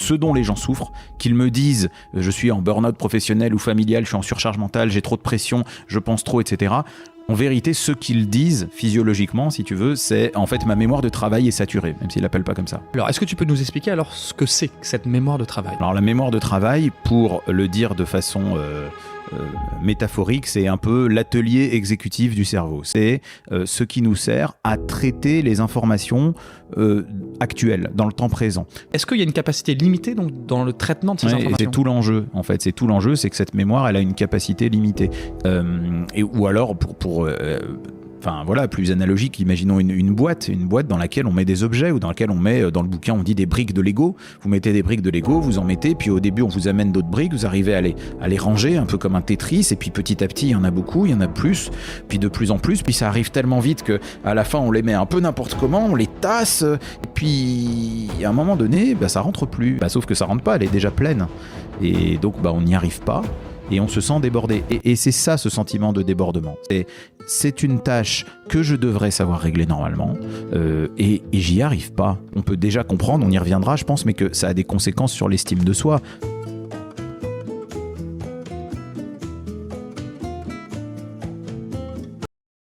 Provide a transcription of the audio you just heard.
ce dont les gens souffrent, qu'ils me disent je suis en burn-out professionnel ou familial, je suis en surcharge mentale, j'ai trop de pression, je pense trop, etc. En vérité, ce qu'ils disent physiologiquement, si tu veux, c'est en fait ma mémoire de travail est saturée, même s'ils l'appellent pas comme ça. Alors, est-ce que tu peux nous expliquer alors ce que c'est que cette mémoire de travail ? Alors la mémoire de travail, pour le dire de façon métaphorique, c'est un peu l'atelier exécutif du cerveau. C'est ce qui nous sert à traiter les informations actuelles, dans le temps présent. Est-ce qu'il y a une capacité limitée donc, dans le traitement de ces informations ? C'est tout l'enjeu, en fait. C'est tout l'enjeu, c'est que cette mémoire, elle a une capacité limitée. Ou alors, enfin voilà, plus analogique, imaginons une boîte dans laquelle on met des objets ou dans laquelle on met, dans le bouquin on dit des briques de Lego. Vous mettez des briques de Lego, vous en mettez, puis au début on vous amène d'autres briques, vous arrivez à les ranger un peu comme un Tetris, et puis petit à petit il y en a beaucoup, il y en a plus, puis de plus en plus, puis ça arrive tellement vite qu'à la fin on les met un peu n'importe comment, on les tasse, et puis à un moment donné ça rentre plus, sauf que ça rentre pas, elle est déjà pleine, et donc on n'y arrive pas. Et on se sent débordé. Et c'est ça, ce sentiment de débordement. C'est une tâche que je devrais savoir régler normalement, et j'y arrive pas. On peut déjà comprendre, on y reviendra, je pense, mais que ça a des conséquences sur l'estime de soi.